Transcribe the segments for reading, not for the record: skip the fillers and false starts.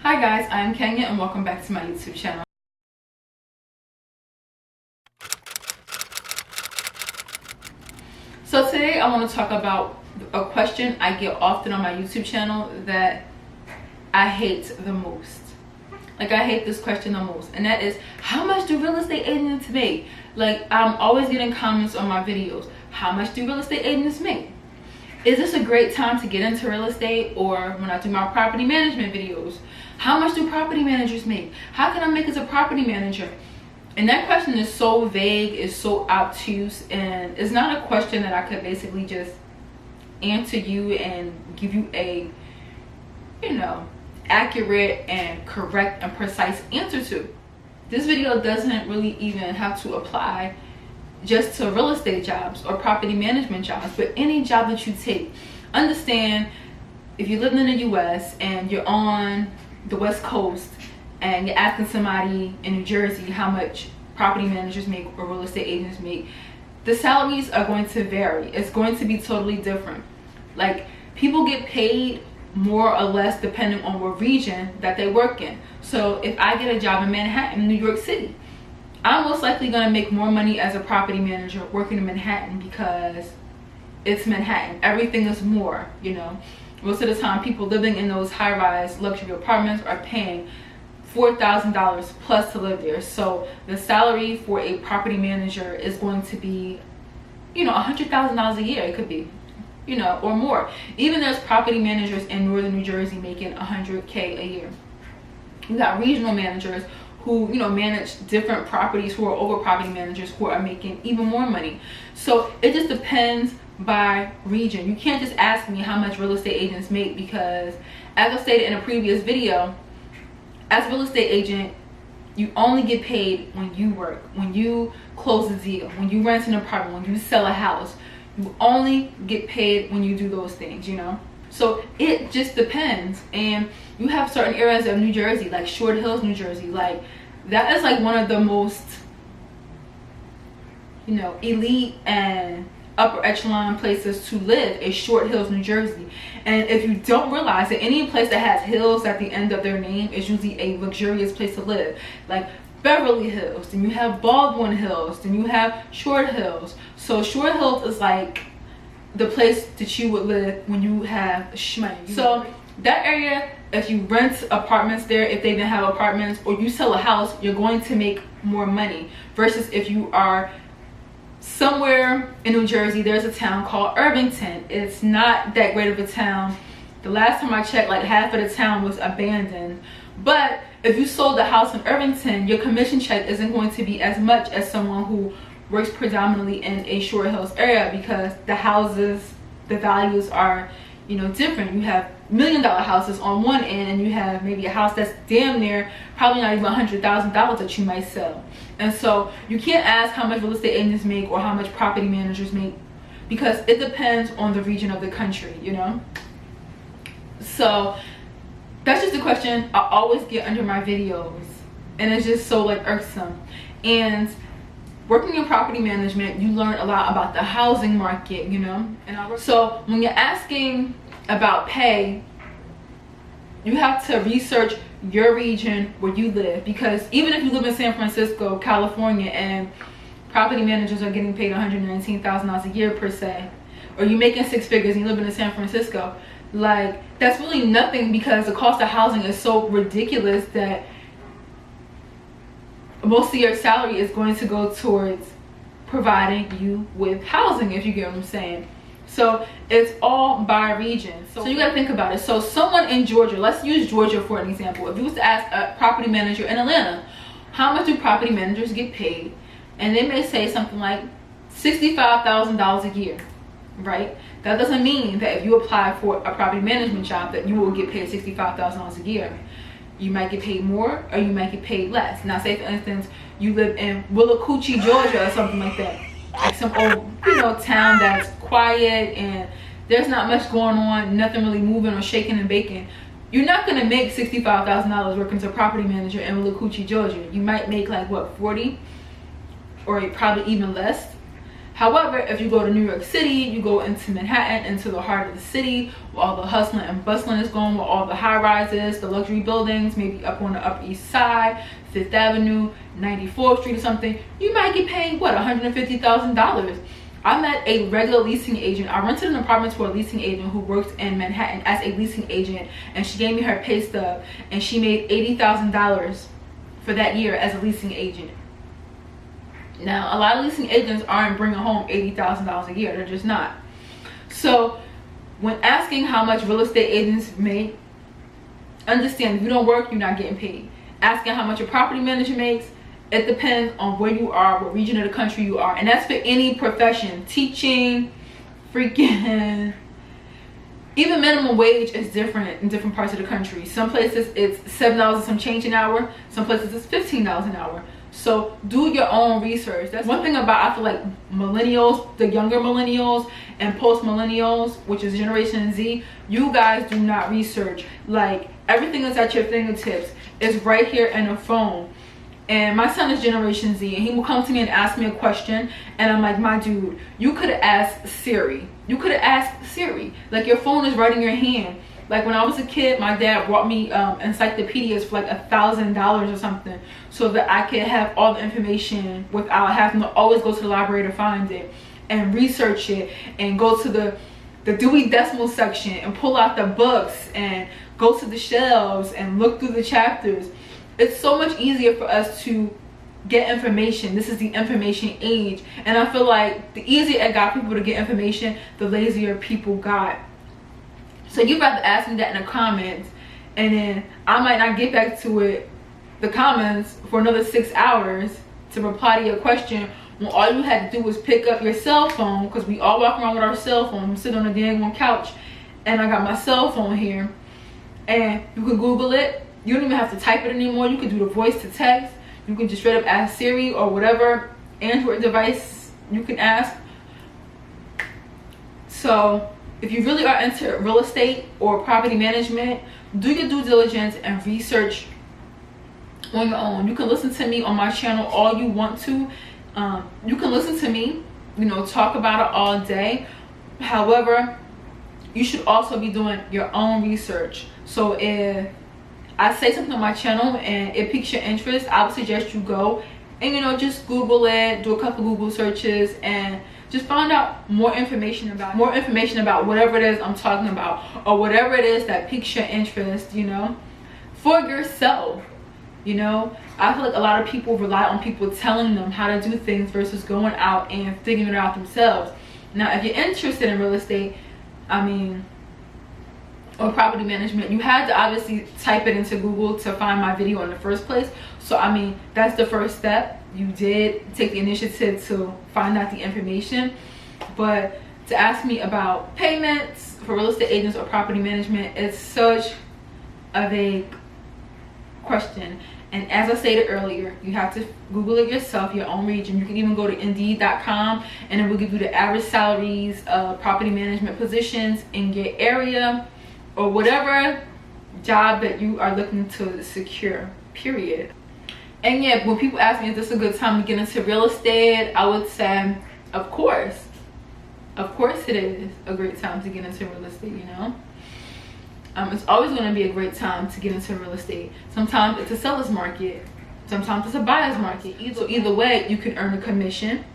Hi guys, I'm Kenya and welcome back to my YouTube channel. So today I want to talk about a question I get often on my YouTube channel that I hate the most. Like, I hate this question the most, and that is, how much do real estate agents make? Like, I'm always getting comments on my videos, how much do real estate agents make? Is this a great time to get into real estate? Or when I do my property management videos, how much do property managers make? How can I make as a property manager? And that question is so vague, is so obtuse, and it's not a question that I could basically just answer you and give you a, accurate and correct and precise answer to. This video doesn't really even have to apply just to real estate jobs or property management jobs, but any job that you take. Understand, if you live in the US and you're on the West Coast and you're asking somebody in New Jersey how much property managers make or real estate agents make, the salaries are going to vary. It's going to be totally different. Like, people get paid more or less depending on what region that they work in. So if I get a job in Manhattan, New York City, I'm most likely going to make more money as a property manager working in Manhattan because it's Manhattan. Everything is more, Most of the time, people living in those high-rise luxury apartments are paying $4,000 plus to live there. So the salary for a property manager is going to be, $100,000 a year. It could be, or more. Even there's property managers in northern New Jersey making $100K a year. You got regional managers who manage different properties, who are over property managers, who are making even more money. So it just depends by region. You can't just ask me how much real estate agents make, because as I stated in a previous video, as a real estate agent, you only get paid when you work, when you close a deal, when you rent an apartment, when you sell a house. You only get paid when you do those things, So it just depends. And you have certain areas of New Jersey, like Short Hills, New Jersey, like that is like one of the most, elite and upper echelon places to live is Short Hills, New Jersey. And if you don't realize that any place that has hills at the end of their name is usually a luxurious place to live. Like Beverly Hills, then you have Baldwin Hills, then you have Short Hills. So Short Hills is like the place that you would live when you have shmoney. So that area, if you rent apartments there, if they didn't have apartments, or you sell a house, you're going to make more money versus if you are somewhere in New Jersey. There's a town called Irvington. It's not that great of a town. The last time I checked, like half of the town was abandoned. But if you sold a house in Irvington, your commission check isn't going to be as much as someone who works predominantly in a Short Hills area, because the houses, the values are, different. You have $1 million houses on one end, and you have maybe a house that's damn near probably not even $100,000 that you might sell. And so you can't ask how much real estate agents make or how much property managers make, because it depends on the region of the country, So that's just a question I always get under my videos, and it's just so irksome. And working in property management, you learn a lot about the housing market, So when you're asking about pay, you have to research your region where you live, because even if you live in San Francisco, California, and property managers are getting paid $119,000 a year per se, or you're making six figures and you live in San Francisco, like, that's really nothing, because the cost of housing is so ridiculous that most of your salary is going to go towards providing you with housing, if you get what I'm saying. So it's all by region. So you got to think about it. So someone in Georgia, let's use Georgia for an example. If you was to ask a property manager in Atlanta, how much do property managers get paid? And they may say something like $65,000 a year, right? That doesn't mean that if you apply for a property management job that you will get paid $65,000 a year. You might get paid more, or you might get paid less. Now, say for instance, you live in Willacoochee, Georgia, or something like that, like some old, town that's quiet and there's not much going on, nothing really moving or shaking and baking. You're not gonna make $65,000 working as a property manager in Willacoochee, Georgia. You might make like what, 40, or probably even less. However, if you go to New York City, you go into Manhattan, into the heart of the city, where all the hustling and bustling is going, where all the high rises, the luxury buildings, maybe up on the Upper East Side, 5th Avenue, 94th Street or something, you might get paid, what, $150,000. I met a regular leasing agent. I rented an apartment to a leasing agent who worked in Manhattan as a leasing agent, and she gave me her pay stub, and she made $80,000 for that year as a leasing agent. Now, a lot of leasing agents aren't bringing home $80,000 a year. They're just not. So when asking how much real estate agents make, understand if you don't work, you're not getting paid. Asking how much a property manager makes, it depends on where you are, what region of the country you are. And that's for any profession. Teaching, freaking, even minimum wage is different in different parts of the country. Some places it's $7 and some change an hour. Some places it's $15 an hour. So do your own research. That's one thing about, I feel like, millennials, the younger millennials and post millennials, which is Generation Z. You guys do not research. Like, everything is at your fingertips. It's right here in a phone. And my son is Generation Z, and he will come to me and ask me a question, and I'm like, my dude, you could have asked Siri. You could have asked Siri. Like, your phone is right in your hand. Like, when I was a kid, my dad brought me encyclopedias for like $1,000 or something, so that I could have all the information without having to always go to the library to find it and research it, and go to the Dewey Decimal section and pull out the books and go to the shelves and look through the chapters. It's so much easier for us to get information. This is the information age, and I feel like the easier it got people to get information, the lazier people got. So you'd rather ask me that in the comments, and then I might not get back to it, the comments, for another 6 hours to reply to your question, when all you had to do was pick up your cell phone, because we all walk around with our cell phone. I'm sitting on a dang one couch, and I got my cell phone here, and you can Google it. You don't even have to type it anymore. You can do the voice to text. You can just straight up ask Siri or whatever Android device you can ask. So if you really are into real estate or property management, do your due diligence and research on your own. You can listen to me on my channel all you want to. You can listen to me, you know, talk about it all day. However, you should also be doing your own research. So if I say something on my channel and it piques your interest, I would suggest you go and, you know, just Google it, do a couple Google searches, and just find out more information about whatever it is I'm talking about, or whatever it is that piques your interest, you know, for yourself. You know, I feel like a lot of people rely on people telling them how to do things versus going out and figuring it out themselves. Now, if you're interested in real estate, I mean, or property management, you had to obviously type it into Google to find my video in the first place. So I mean, that's the first step. You did take the initiative to find out the information. But to ask me about payments for real estate agents or property management, it's such a vague question. And as I stated earlier, you have to Google it yourself, your own region. You can even go to Indeed.com, and it will give you the average salaries of property management positions in your area, or whatever job that you are looking to secure, period. And yeah, when people ask me, is this a good time to get into real estate, I would say, of course. Of course it is a great time to get into real estate, you know. It's always going to be a great time to get into real estate. Sometimes it's a seller's market. Sometimes it's a buyer's market. Either way, you can earn a commission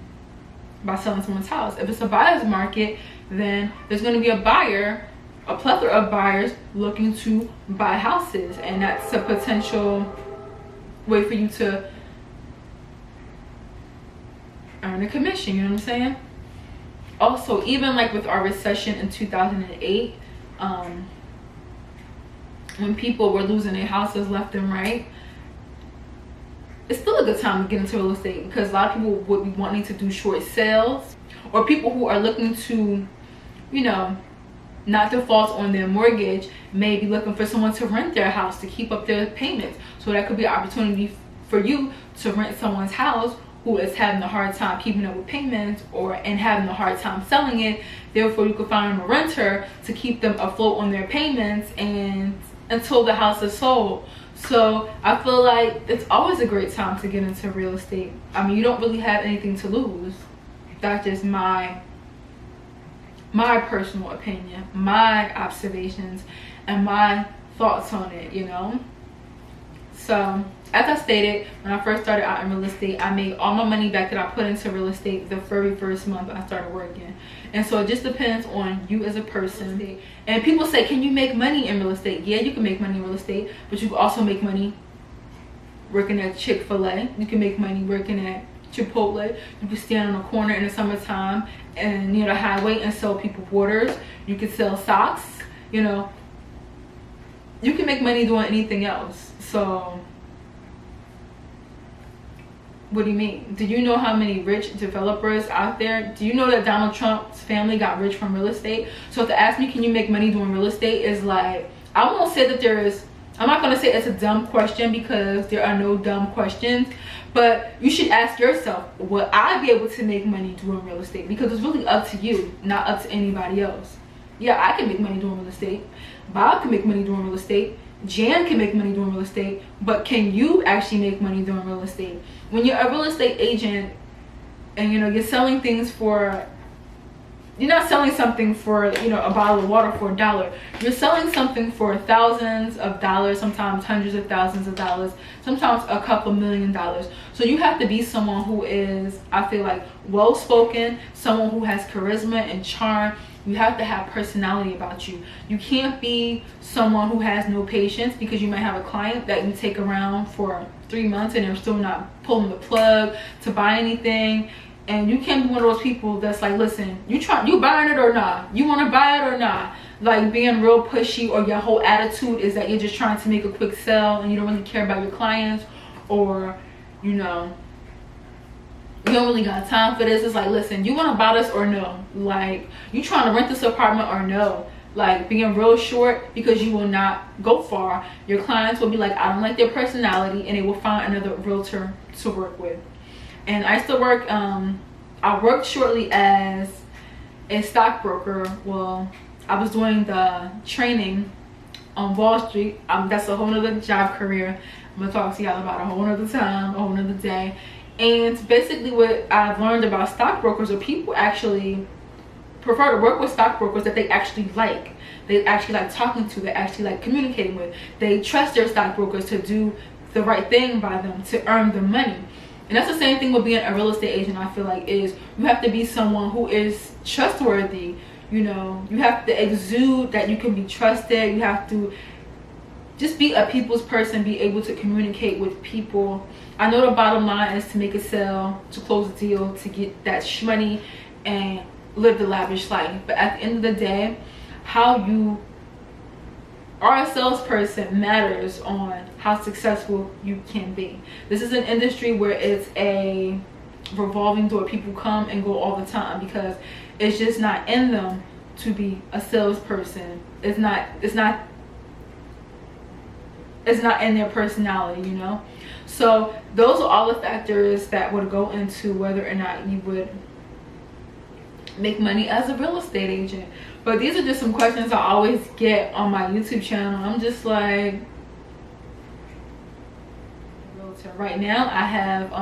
by selling someone's house. If it's a buyer's market, then there's going to be a buyer, a plethora of buyers looking to buy houses, and that's a potential way for you to earn a commission, you know what I'm saying? Also, even like with our recession in 2008, when people were losing their houses left and right, it's still a good time to get into real estate, because a lot of people would be wanting to do short sales, or people who are looking to, you know, not default on their mortgage, may be looking for someone to rent their house to keep up their payments. So that could be an opportunity for you to rent someone's house who is having a hard time keeping up with payments, and having a hard time selling it. Therefore, you could find them a renter to keep them afloat on their payments and until the house is sold. So I feel like it's always a great time to get into real estate. I mean, you don't really have anything to lose. That's just my personal opinion, my observations, and my thoughts on it, you know. So as I stated, when I first started out in real estate, I made all my money back that I put into real estate the very first month I started working. And so it just depends on you as a person. And people say, can you make money in real estate? Yeah, you can make money in real estate, but you can also make money working at Chick-fil-A. You can make money working at Chipotle. You can stand on a corner in the summertime and near the highway and sell people waters. You can sell socks, you know. You can make money doing anything else. So what do you mean? Do you know how many rich developers out there? Do you know that Donald Trump's family got rich from real estate? So to ask me, can you make money doing real estate, is like, I won't say that there is, I'm not going to say it's a dumb question, because there are no dumb questions, but you should ask yourself, will I be able to make money doing real estate? Because it's really up to you, not up to anybody else. Yeah, I can make money doing real estate. Bob can make money doing real estate. Jan can make money doing real estate. But can you actually make money doing real estate? When you're a real estate agent and, you know, you're selling things for, you're not selling something for, you know, a bottle of water for $1. You're selling something for thousands of dollars, sometimes hundreds of thousands of dollars, sometimes a couple $1 million. So you have to be someone who is, I feel like, well-spoken, someone who has charisma and charm. You have to have personality about you. You can't be someone who has no patience, because you might have a client that you take around for 3 months and they're still not pulling the plug to buy anything. And you can't be one of those people that's like, listen, you buying it or not? You want to buy it or not? Like being real pushy, or your whole attitude is that you're just trying to make a quick sell and you don't really care about your clients, or, you know, you don't really got time for this. It's like, listen, you want to buy this or no? Like, you trying to rent this apartment or no? Like, being real short, because you will not go far. Your clients will be like, I don't like their personality, and they will find another realtor to work with. And I used to work, I worked shortly as a stockbroker. Well, I was doing the training on Wall Street. That's a whole nother job career. I'm gonna talk to y'all about a whole nother time, a whole nother day. And basically what I've learned about stockbrokers, or people actually prefer to work with stockbrokers that they actually like. They actually like talking to, they actually like communicating with. They trust their stockbrokers to do the right thing by them, to earn the money. And that's the same thing with being a real estate agent, I feel like, is you have to be someone who is trustworthy. You know, you have to exude that you can be trusted. You have to just be a people's person, be able to communicate with people. I know the bottom line is to make a sale, to close a deal, to get that money and live the lavish life. But at the end of the day, how you are a salesperson matters on how successful you can be. This is an industry where it's a revolving door. People come and go all the time, because it's just not in them to be a salesperson. It's not in their personality, you know. So those are all the factors that would go into whether or not you would make money as a real estate agent. But these are just some questions I always get on my YouTube channel. I'm just like, right now I have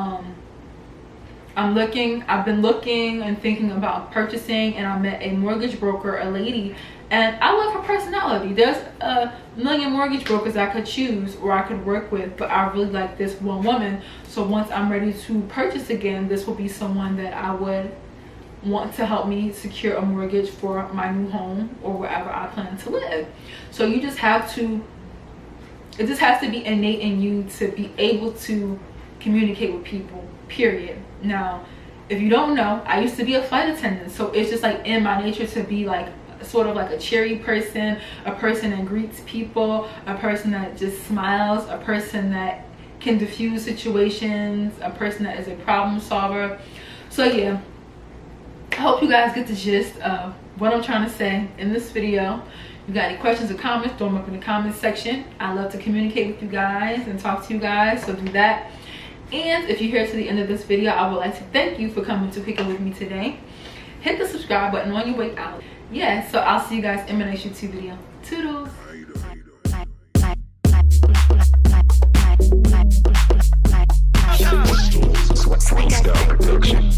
I've been looking and thinking about purchasing, and I met a mortgage broker, a lady, and I love her personality. There's a million mortgage brokers I could choose or I could work with, but I really like this one woman. So once I'm ready to purchase again, this will be someone that I would want to help me secure a mortgage for my new home or wherever I plan to live. So you just have to, it just has to be innate in you to be able to communicate with people, period. Now, if you don't know, I used to be a flight attendant, so it's just like in my nature to be like sort of like a cheery person, a person that greets people, a person that just smiles, a person that can diffuse situations, a person that is a problem solver. So yeah, I hope you guys get the gist of what I'm trying to say in this video. If you got any questions or comments, throw them up in the comments section. I love to communicate with you guys and talk to you guys, so do that. And if you're here to the end of this video, I would like to thank you for coming to pick up with me today. Hit the subscribe button on your way out. Yeah, so I'll see you guys in my next YouTube video. Toodles. Production.